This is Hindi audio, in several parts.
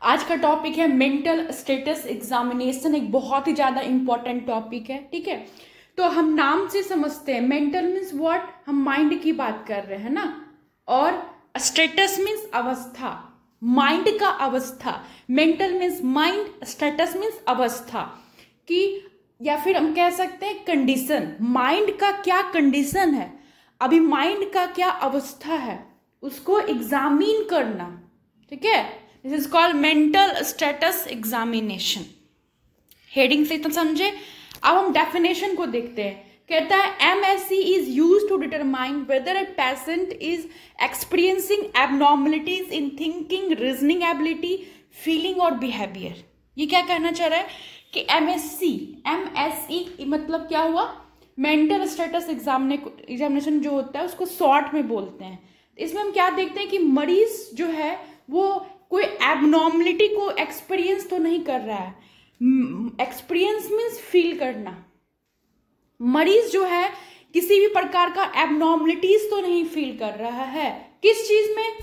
आज का टॉपिक है मेंटल स्टेटस एग्जामिनेशन। एक बहुत ही ज़्यादा इंपॉर्टेंट टॉपिक है, ठीक है। तो हम नाम से समझते हैं मेंटल मीन्स व्हाट, हम माइंड की बात कर रहे हैं ना, और स्टेटस मीन्स अवस्था, माइंड का अवस्था। Mental means mind, status means अवस्था कि, या फिर हम कह सकते हैं कंडीशन, माइंड का क्या कंडीशन है, अभी माइंड का क्या अवस्था है, उसको एग्जामिन करना, ठीक है। This is called mental status examination. Heading से तो समझे। अब हम डेफिनेशन को देखते हैं। कहता है MSE is use to determine whether a patient is experiencing abnormalities in thinking, reasoning ability, feeling और बिहेवियर। ये क्या कहना चाह रहा है कि MSE मतलब क्या हुआ, मेंटल स्टेटस एग्जामिनेशन जो होता है उसको शॉर्ट में बोलते हैं। इसमें हम क्या देखते हैं कि मरीज जो है वो कोई एबनॉर्मलिटी को एक्सपीरियंस तो नहीं कर रहा है। एक्सपीरियंस मीन्स फील करना। मरीज जो है किसी भी प्रकार का एबनॉर्मलिटीज तो नहीं फील कर रहा है। किस चीज में?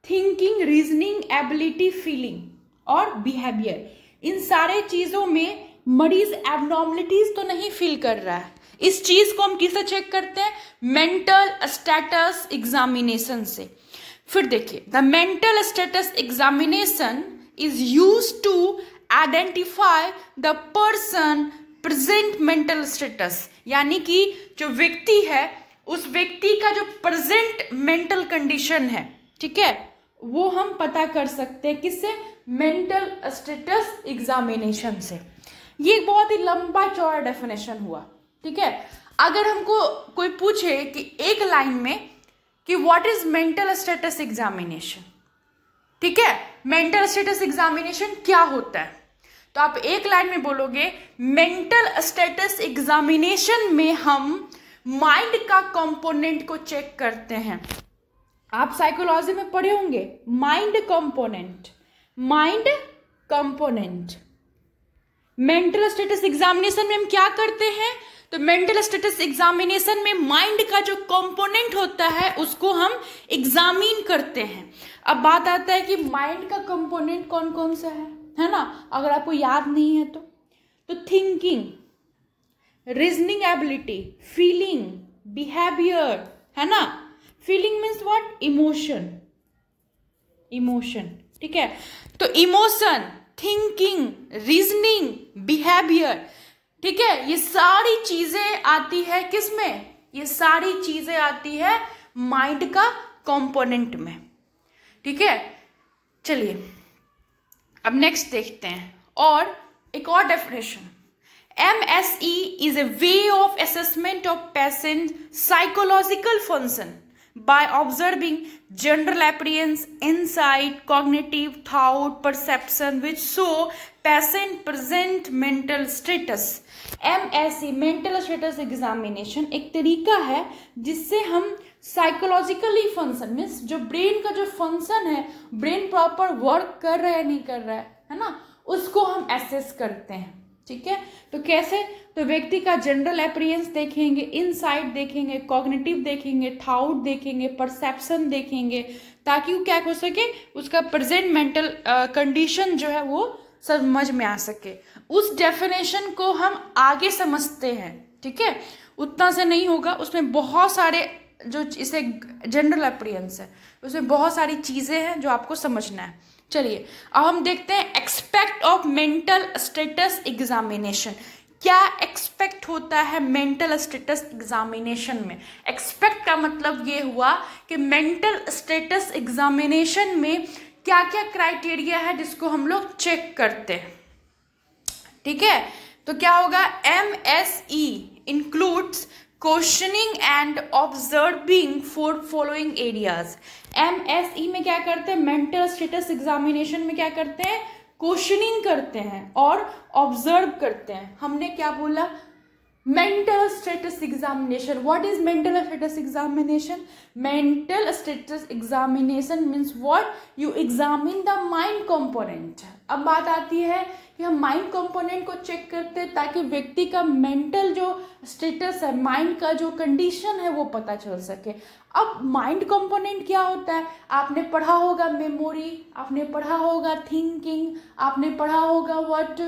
थिंकिंग, रीजनिंग एबिलिटी, फीलिंग और बिहेवियर। इन सारे चीजों में मरीज एबनॉर्मलिटीज तो नहीं फील कर रहा है। इस चीज को हम किससे चेक करते हैं? मेंटल स्टेटस एग्जामिनेशन से। फिर देखिए, the mental status examination is use to identify the person present mental status, यानी कि जो व्यक्ति है उस व्यक्ति का जो प्रेजेंट मेंटल कंडीशन है, ठीक है, वो हम पता कर सकते हैं किससे? मेंटल स्टेटस एग्जामिनेशन से। ये एक बहुत ही लंबा चौड़ा डेफिनेशन हुआ, ठीक है। अगर हमको कोई पूछे कि एक लाइन में कि what is mental status examination, ठीक है, मेंटल स्टेटस एग्जामिनेशन क्या होता है, तो आप एक लाइन में बोलोगे मेंटल स्टेटस एग्जामिनेशन में हम माइंड का कंपोनेंट को चेक करते हैं। आप साइकोलॉजी में पढ़े होंगे mind component, mind component. Mental status examination में हम क्या करते हैं? तो मेंटल स्टेटस एग्जामिनेशन में माइंड का जो कंपोनेंट होता है उसको हम एग्जामिन करते हैं। अब बात आता है कि माइंड का कंपोनेंट कौन कौन सा है ना, अगर आपको याद नहीं है तो thinking, reasoning ability, feeling, behaviour, है ना। Feeling means what? Emotion, emotion, ठीक है। तो इमोशन, थिंकिंग, रीजनिंग, बिहेवियर, ठीक है, ये सारी चीजें आती है किसमें? ये सारी चीजें आती है माइंड का कंपोनेंट में, ठीक है। चलिए अब नेक्स्ट देखते हैं, और एक और definition. MSE is a way of assessment of patient psychological function by observing general appearance, insight, cognitive thought, perception which show patient present mental status। MSE mental status examination एक तरीका है जिससे हम साइकोलॉजिकली फंक्शन मीन्स जो ब्रेन का जो फंक्शन है, ब्रेन प्रॉपर वर्क कर रहा है नहीं कर रहा है ना, उसको हम एसेस करते हैं, ठीक है। तो कैसे? तो व्यक्ति का जनरल अपीयरेंस देखेंगे, इनसाइट देखेंगे, कॉग्निटिव देखेंगे, थॉट देखेंगे, परसेप्शन देखेंगे, ताकि वो क्या हो सके, उसका प्रेजेंट मेंटल कंडीशन जो है वो समझ में आ सके। उस डेफिनेशन को हम आगे समझते हैं, ठीक है, उतना से नहीं होगा, उसमें बहुत सारे जो इसे जनरल अपीयरेंस है उसमें बहुत सारी चीजें हैं जो आपको समझना है। चलिए अब हम देखते हैं expect of mental status examination. क्या एक्सपेक्ट होता है मेंटल स्टेटस एग्जामिनेशन में? एक्सपेक्ट का मतलब ये हुआ कि मेंटल स्टेटस एग्जामिनेशन में क्या क्या क्राइटेरिया है जिसको हम लोग चेक करते हैं, ठीक है। तो क्या होगा? MSE includes questioning and observing for following areas. MSE में क्या करते हैं? मेंटल स्टेटस एग्जामिनेशन में क्या करते हैं? क्वेश्चनिंग करते हैं और ऑब्जर्व करते हैं। हमने क्या बोला? Mental status examination. What is mental status examination? Mental status examination means what? You examine the mind component. अब बात आती है कि हम माइंड कंपोनेंट को चेक करते हैं ताकि व्यक्ति का मेंटल जो स्टेटस है, माइंड का जो कंडीशन है वो पता चल सके। अब माइंड कंपोनेंट क्या होता है, आपने पढ़ा होगा मेमोरी, आपने पढ़ा होगा थिंकिंग, आपने पढ़ा होगा व्हाट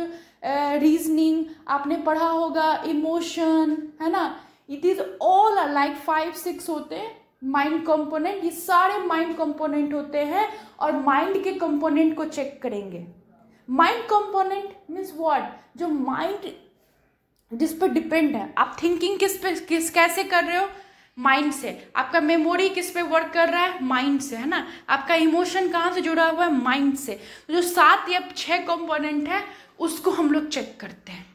रीजनिंग, आपने पढ़ा होगा इमोशन, है ना। इट इज ऑल लाइक 5-6 होते हैं माइंड कंपोनेंट। ये सारे माइंड कंपोनेंट होते हैं और माइंड के कंपोनेंट को चेक करेंगे। माइंड कंपोनेंट मीन्स व्हाट, जो माइंड जिस पर डिपेंड है। आप थिंकिंग कैसे कर रहे हो, माइंड से। आपका मेमोरी किस पे वर्क कर रहा है, माइंड से, है ना। आपका इमोशन कहाँ से जुड़ा हुआ है, माइंड से। तो जो 7 या 6 कंपोनेंट है उसको हम लोग चेक करते हैं।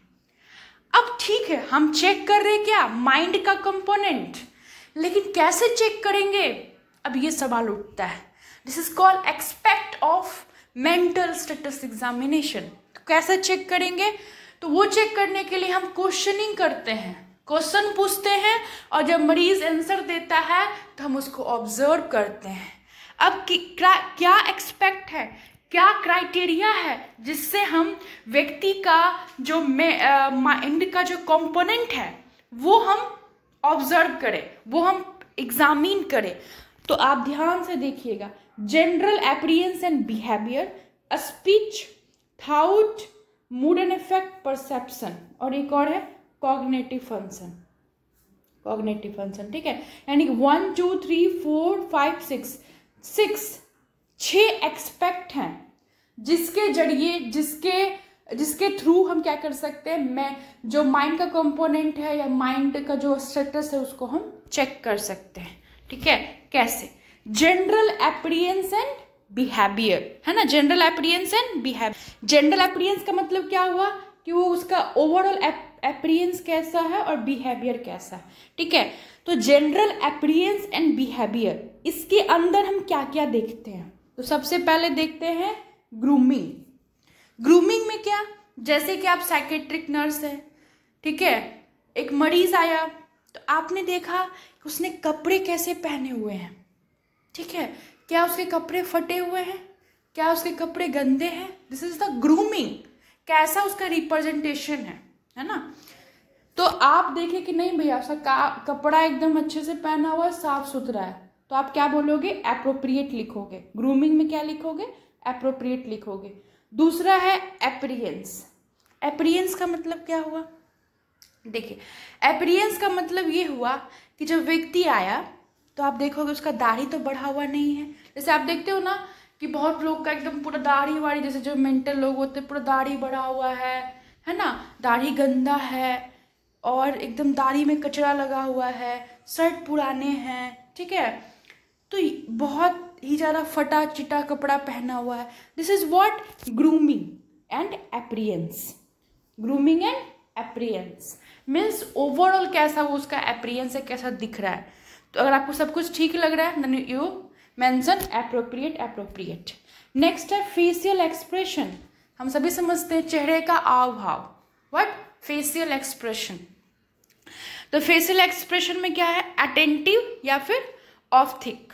अब ठीक है, हम चेक कर रहे हैं क्या, माइंड का कंपोनेंट, लेकिन कैसे चेक करेंगे, अब ये सवाल उठता है। This is called aspect of mental status examination. कैसे चेक करेंगे, तो वो चेक करने के लिए हम क्वेश्चनिंग करते हैं, क्वेश्चन पूछते हैं, और जब मरीज आंसर देता है तो हम उसको ऑब्जर्व करते हैं। अब क्या एक्सपेक्ट है, क्या क्राइटेरिया है जिससे हम व्यक्ति का जो माइंड का जो कंपोनेंट है वो हम ऑब्जर्व करें, वो हम एग्जामिन करें। तो आप ध्यान से देखिएगा, general appearance and behaviour, speech, thought, mood and effect, perception, और एक और है कॉग्निटिव फंक्शन। कॉग्निटिव फंक्शन, ठीक है। यानी 1 2 3 4 5 6 एक्सपेक्ट हैं जिसके जरिए जिसके थ्रू हम क्या कर सकते हैं, मैं जो माइंड का कंपोनेंट है या माइंड का जो स्टेटस है उसको हम चेक कर सकते हैं, ठीक है। कैसे, जनरल अपीयरेंस एंड बिहेवियर, है ना। General appearance and behaviour. General appearance का मतलब क्या हुआ कि वो उसका ओवरऑल अपीयरेंस कैसा है और बिहेवियर कैसा है, ठीक है। तो जनरल अपीयरेंस एंड बिहेवियर, इसके अंदर हम क्या क्या देखते हैं, तो सबसे पहले देखते हैं ग्रूमिंग। ग्रूमिंग में क्या, जैसे कि आप साइकेट्रिक नर्स है, ठीक है, एक मरीज आया तो आपने देखा कि उसने कपड़े कैसे पहने हुए हैं, ठीक है, क्या उसके कपड़े फटे हुए हैं, क्या उसके कपड़े गंदे हैं, दिस इज द ग्रूमिंग। कैसा उसका रिप्रेजेंटेशन है ना। तो आप देखें कि नहीं भैया उसका कपड़ा एकदम अच्छे से पहना हुआ है, साफ सुथरा है, तो आप क्या बोलोगे, एप्रोप्रिएट लिखोगे। ग्रूमिंग में क्या लिखोगे, एप्रोप्रिएट लिखोगे। दूसरा है अपीयरेंस। अपीयरेंस का मतलब क्या हुआ, देखिए अपीयरेंस का मतलब ये हुआ कि जब व्यक्ति आया तो आप देखोगे उसका दाढ़ी तो बढ़ा हुआ नहीं है। जैसे आप देखते हो ना कि बहुत लोग का एकदम पूरा दाढ़ी वाड़ी, जैसे जो मेंटल लोग होते हैं पूरा दाढ़ी बढ़ा हुआ है ना, दाढ़ी गंदा है और एकदम दाढ़ी में कचरा लगा हुआ है, शर्ट पुराने हैं, ठीक है, तो बहुत ही ज़्यादा फटा चिटा कपड़ा पहना हुआ है। This is what, grooming and appearance. Grooming and appearance means overall कैसा वो उसका अपीयरेंस है, कैसा दिख रहा है। तो अगर आपको सब कुछ ठीक लग रहा है then you mention appropriate appropriate. Next है फेशियल एक्सप्रेशन। हम सभी समझते हैं चेहरे का आव भाव, व्हाट, फेशियल एक्सप्रेशन। तो फेशियल एक्सप्रेशन में क्या है, अटेंटिव या फिर ऑफ थिक।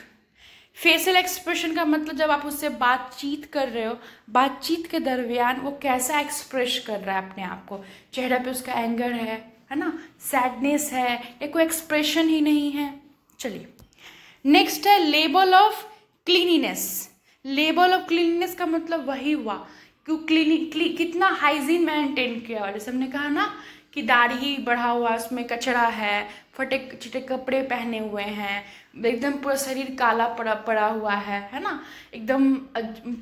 फेशियल एक्सप्रेशन का मतलब जब आप उससे बातचीत कर रहे हो, बातचीत के दरमियान वो कैसा एक्सप्रेस कर रहा है अपने आप को, चेहरे पे उसका एंगर है ना, सैडनेस है, या कोई एक्सप्रेशन ही नहीं है। चलिए नेक्स्ट है level of cleanliness. Level of cleanliness का मतलब वही हुआ कि कितना हाइजीन मेंटेन किया। जैसे हमने कहा ना कि दाढ़ी बढ़ा हुआ, उसमें कचरा है, फटे चिटे कपड़े पहने हुए हैं, एकदम पूरा शरीर काला पड़ा हुआ है ना, एकदम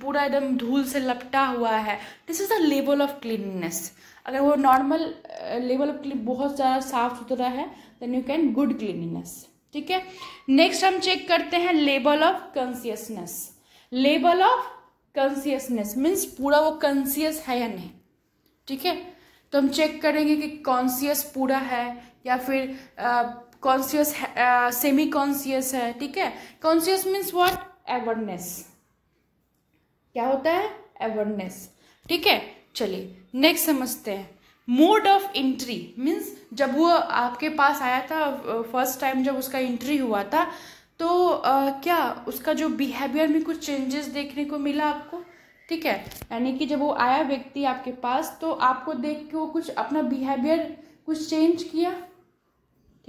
पूरा एकदम धूल से लपटा हुआ है। This is the level of cleanliness. अगर वो नॉर्मल लेवल ऑफ क्लीन बहुत ज़्यादा साफ सुथरा है then you can good cleanliness, ठीक है। नेक्स्ट हम चेक करते हैं level of consciousness. Level of consciousness means पूरा वो कॉन्शियस है या नहीं, ठीक है। तो हम चेक करेंगे कि कॉन्शियस पूरा है या फिर कॉन्शियस सेमी कॉन्शियस है, ठीक है। Conscious means what, awareness. क्या होता है, अवेयरनेस, ठीक है। चलिए नेक्स्ट समझते हैं मोड ऑफ एंट्री। मीन्स जब वो आपके पास आया था फर्स्ट टाइम, जब उसका एंट्री हुआ था तो क्या उसका जो बिहेवियर में कुछ चेंजेस देखने को मिला आपको, ठीक है। यानी कि जब वो आया व्यक्ति आपके पास तो आपको देख के वो कुछ अपना बिहेवियर कुछ चेंज किया,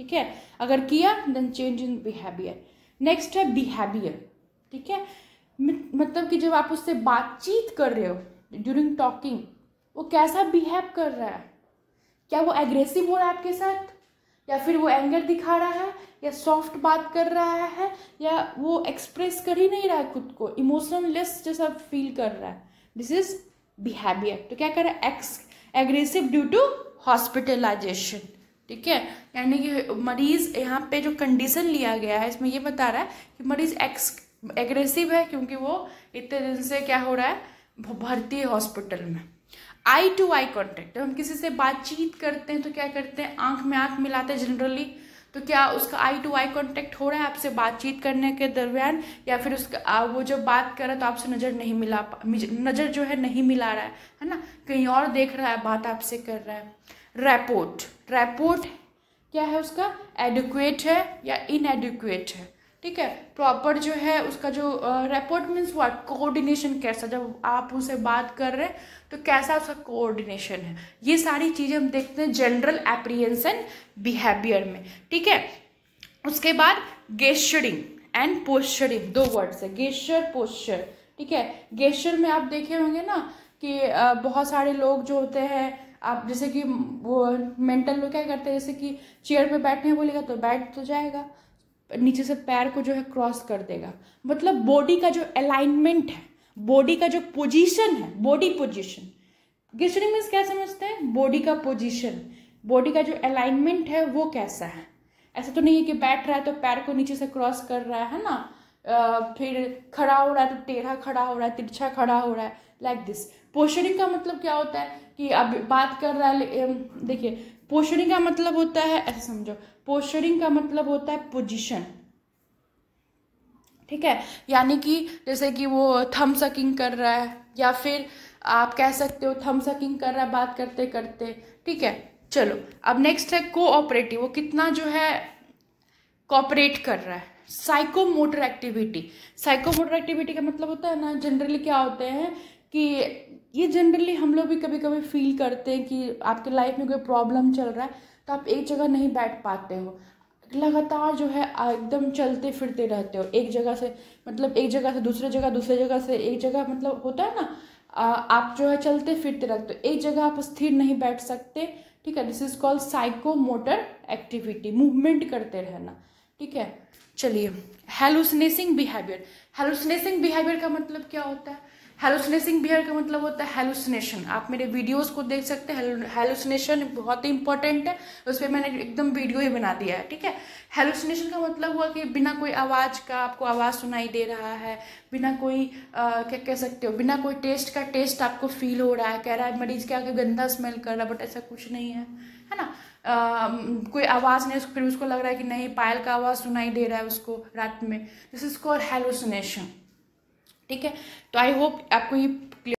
ठीक है। अगर किया then change in behaviour. Next है बिहेवियर, ठीक है। मतलब कि जब आप उससे बातचीत कर रहे हो ड्यूरिंग टॉकिंग, वो कैसा बिहेव कर रहा है, क्या वो एग्रेसिव हो रहा है आपके साथ, या फिर वो एंगर दिखा रहा है, या सॉफ्ट बात कर रहा है, या वो एक्सप्रेस कर ही नहीं रहा है खुद को, इमोशनलेस जैसा फील कर रहा है। This is behaviour. तो क्या कर रहा है, एग्रेसिव ड्यू टू हॉस्पिटलाइजेशन, ठीक है। यानी कि मरीज, यहाँ पे जो कंडीशन लिया गया है इसमें ये बता रहा है कि मरीज एग्रेसिव है क्योंकि वो इतने दिन से क्या हो रहा है, भर्ती है हॉस्पिटल में। आई टू आई कॉन्टेक्ट, जब हम किसी से बातचीत करते हैं तो क्या करते हैं, आंख में आंख मिलाते हैं जनरली, तो क्या उसका आई टू आई कॉन्टेक्ट हो रहा है आपसे बातचीत करने के दरमियान, या फिर उसका वो जब बात कर रहा है तो आपसे नज़र नहीं मिला, नज़र जो है नहीं मिला रहा है ना, कहीं और देख रहा है, बात आपसे कर रहा है। रैपोर्ट क्या है उसका, एडिक्वेट है या इनएडिक्वेट है, ठीक है। प्रॉपर जो है उसका जो रैपोर्ट मीन्स व्हाट, कोऑर्डिनेशन कैसा, जब आप उससे बात कर रहे हैं तो कैसा उसका कोऑर्डिनेशन है, ये सारी चीज़ें हम देखते हैं जनरल एप्रीहेंशन बिहेवियर में, ठीक है। उसके बाद गेस्चरिंग एंड पोस्चरिंग, दो वर्ड्स है, गेस्चर पोस्चर, ठीक है। गेस्चर में आप देखे होंगे ना कि बहुत सारे लोग जो होते हैं, आप जैसे कि वो मेंटल लोग क्या करते हैं, जैसे कि चेयर पे बैठने बोलेगा तो बैठ तो जाएगा, नीचे से पैर को जो है क्रॉस कर देगा, मतलब बॉडी का जो अलाइनमेंट है, बॉडी का जो पोजीशन है, बॉडी पोजीशन। गेस्चरिंग मीन्स क्या समझते हैं, बॉडी का पोजीशन, बॉडी का जो अलाइनमेंट है वो कैसा है। ऐसा तो नहीं है कि बैठ रहा है तो पैर को नीचे से क्रॉस कर रहा है ना, फिर खड़ा हो रहा है तो टेढ़ा खड़ा हो रहा है, तिरछा खड़ा हो रहा है, लाइक दिस। पोस्चरिंग का मतलब क्या होता है कि अब बात कर रहा है, देखिए पोस्चरिंग का मतलब होता है, ऐसे समझो, पोस्चरिंग का मतलब होता है पोजीशन, ठीक है। यानी कि जैसे कि वो थम सकिंग कर रहा है, या फिर आप कह सकते हो थम सकिंग कर रहा है बात करते करते, ठीक है। चलो अब नेक्स्ट है कोऑपरेटिव, वो कितना जो है कोऑपरेट कर रहा है। साइकोमोटर एक्टिविटी, साइकोमोटर एक्टिविटी का मतलब होता है ना, जनरली क्या होते हैं कि ये जनरली हम लोग भी कभी कभी फील करते हैं कि आपके लाइफ में कोई प्रॉब्लम चल रहा है तो आप एक जगह नहीं बैठ पाते हो, लगातार जो है एकदम चलते फिरते रहते हो, एक जगह से मतलब एक जगह से दूसरे जगह, दूसरे जगह से एक जगह, मतलब होता है ना, आप जो है चलते फिरते रहते हो, एक जगह आप स्थिर नहीं बैठ सकते, ठीक है। This is called psychomotor activity, movement करते रहना, ठीक है। चलिए हेलुसिनेटिंग बिहेवियर, हेलुसिनेटिंग बिहेवियर का मतलब क्या होता है, हेलुसिनेटिंग बिहेवियर का मतलब होता है हेलुसिनेशन। आप मेरे वीडियोस को देख सकते हैं, हेलुसिनेशन बहुत ही इंपॉर्टेंट है, उस पर मैंने एकदम वीडियो ही बना दिया है, ठीक है। हेलुसिनेशन का मतलब हुआ कि बिना कोई आवाज़ का आपको आवाज़ सुनाई दे रहा है, बिना कोई क्या कह सकते हो, बिना कोई टेस्ट का टेस्ट आपको फील हो रहा है, कह रहा है मरीज क्या गंदा स्मेल कर रहा है, बट ऐसा कुछ नहीं है ना। कोई आवाज़ नहीं, फिर उसको लग रहा है कि नहीं पायल का आवाज़ सुनाई दे रहा है उसको रात में, दिस इज कॉल्ड हेलुसिनेशन, ठीक है। तो आई होप आपको ये